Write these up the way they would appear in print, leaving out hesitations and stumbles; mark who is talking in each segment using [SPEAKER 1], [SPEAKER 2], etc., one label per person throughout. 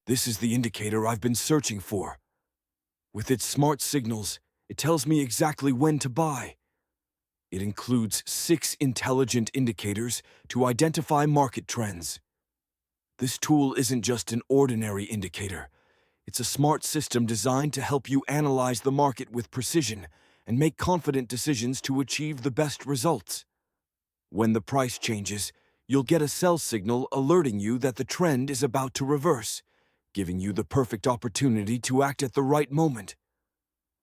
[SPEAKER 1] This is the indicator I've been searching for. With its smart signals, it tells me exactly when to buy. It includes 6 intelligent indicators to identify market trends. This tool isn't just an ordinary indicator. It's a smart system designed to help you analyze the market with precision and make confident decisions to achieve the best results. When the price changes, you'll get a sell signal alerting you that the trend is about to reverse, giving you the perfect opportunity to act at the right moment.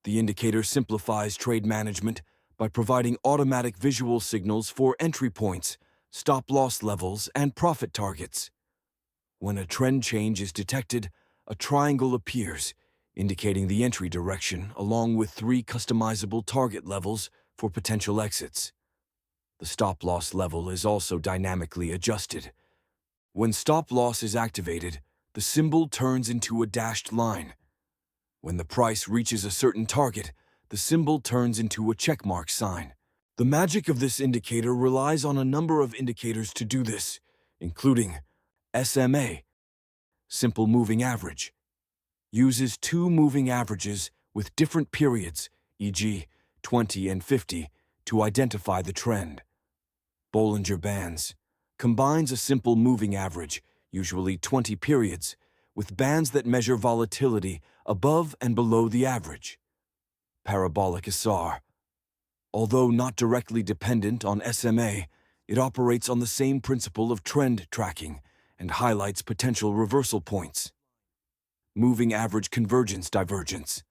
[SPEAKER 1] The indicator simplifies trade management by providing automatic visual signals for entry points, stop-loss levels, and profit targets. When a trend change is detected, a triangle appears, indicating the entry direction along with 3 customizable target levels for potential exits. The stop-loss level is also dynamically adjusted. When stop-loss is activated, the symbol turns into a dashed line. When the price reaches a certain target, the symbol turns into a checkmark sign. The magic of this indicator relies on a number of indicators to do this, including SMA, Simple Moving Average, uses 2 moving averages with different periods, e.g., 20 and 50, to identify the trend. Bollinger Bands combines a simple moving average, usually 20 periods, with bands that measure volatility above and below the average. Parabolic SR. Although not directly dependent on SMA, it operates on the same principle of trend tracking and highlights potential reversal points. Moving Average Convergence Divergence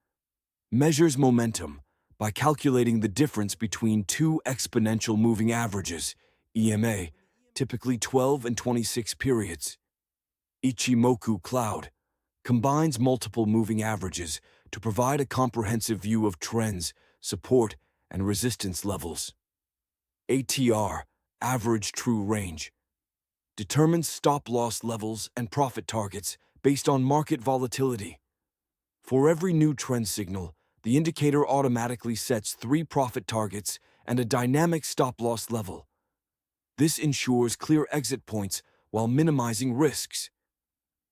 [SPEAKER 1] measures momentum by calculating the difference between 2 exponential moving averages, EMA, typically 12 and 26 periods. Ichimoku Cloud combines multiple moving averages to provide a comprehensive view of trends, support, and resistance levels. ATR, Average True Range, determines stop-loss levels and profit targets based on market volatility. For every new trend signal, the indicator automatically sets 3 profit targets and a dynamic stop-loss level. This ensures clear exit points while minimizing risks.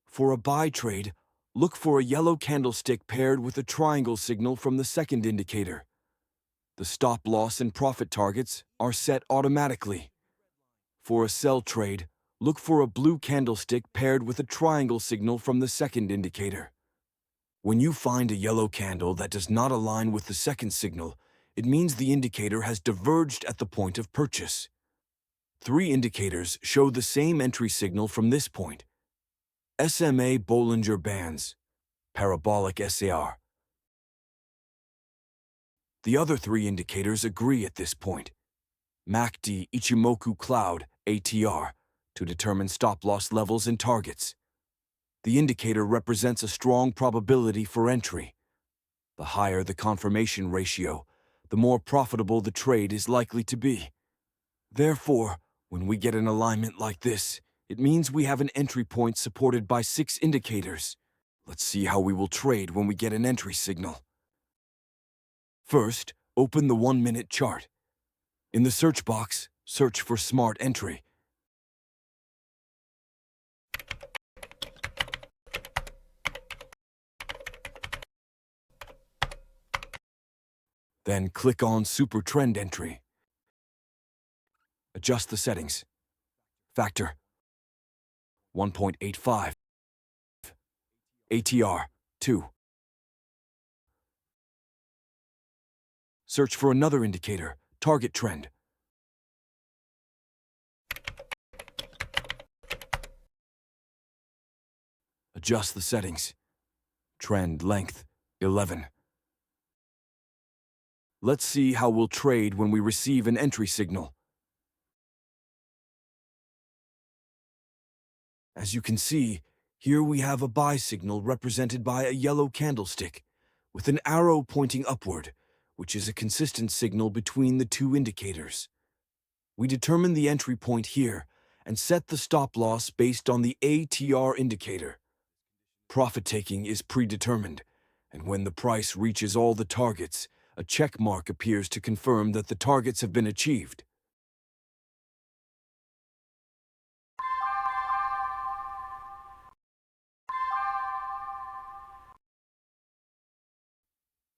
[SPEAKER 1] For a buy trade, look for a yellow candlestick paired with a triangle signal from the second indicator. The stop-loss and profit targets are set automatically. For a sell trade, look for a blue candlestick paired with a triangle signal from the second indicator. When you find a yellow candle that does not align with the second signal, it means the indicator has diverged at the point of purchase. 3 indicators show the same entry signal from this point. SMA Bollinger Bands, Parabolic SAR. The other 3 indicators agree at this point. MACD Ichimoku Cloud, ATR, to determine stop-loss levels and targets. The indicator represents a strong probability for entry. The higher the confirmation ratio, the more profitable the trade is likely to be. Therefore, when we get an alignment like this, it means we have an entry point supported by 6 indicators. Let's see how we will trade when we get an entry signal. First, open the 1-minute chart. In the search box, search for Smart Entry. Then click on Super Trend Entry. Adjust the settings. Factor 1.85. ATR 2. Search for another indicator, Target Trend. Adjust the settings. Trend length 11. Let's see how we'll trade when we receive an entry signal. As you can see, here we have a buy signal represented by a yellow candlestick, with an arrow pointing upward, which is a consistent signal between the 2 indicators. We determine the entry point here and set the stop-loss based on the ATR indicator. Profit-taking is predetermined, and when the price reaches all the targets, a check mark appears to confirm that the targets have been achieved.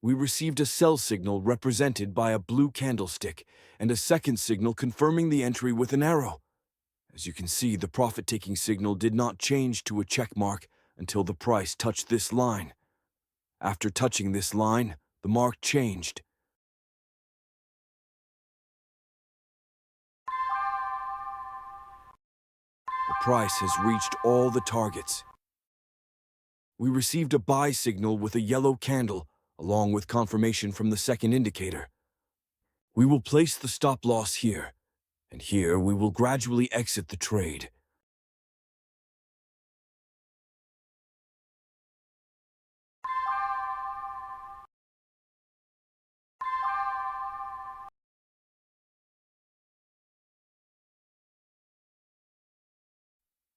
[SPEAKER 1] We received a sell signal represented by a blue candlestick and a second signal confirming the entry with an arrow. As you can see, the profit-taking signal did not change to a check mark until the price touched this line. After touching this line, the mark changed. The price has reached all the targets. We received a buy signal with a yellow candle, along with confirmation from the second indicator. We will place the stop loss here, and here we will gradually exit the trade.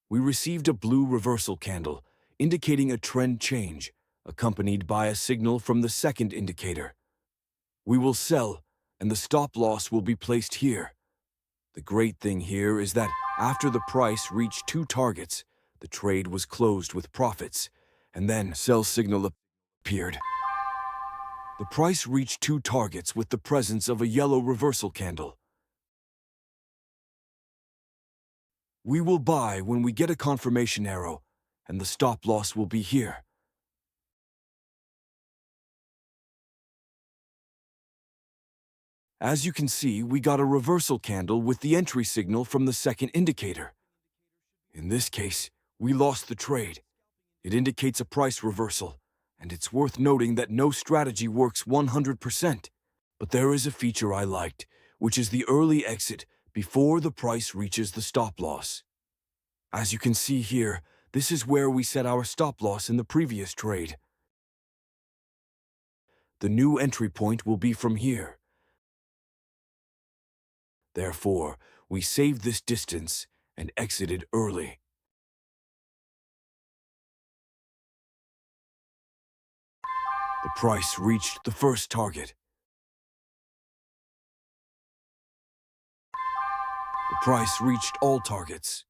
[SPEAKER 1] We received a blue reversal candle, indicating a trend change, accompanied by a signal from the second indicator. We will sell, and the stop loss will be placed here. The great thing here is that after the price reached two targets, the trade was closed with profits, and then sell signal appeared. The price reached two targets with the presence of a yellow reversal candle. We will buy when we get a confirmation arrow, and the stop loss will be here. As you can see, we got a reversal candle with the entry signal from the second indicator. In this case, we lost the trade. It indicates a price reversal, and it's worth noting that no strategy works 100%. But there is a feature I liked, which is the early exit before the price reaches the stop loss. As you can see here, this is where we set our stop loss in the previous trade. The new entry point will be from here. Therefore, we saved this distance and exited early. The price reached the first target. The price reached all targets.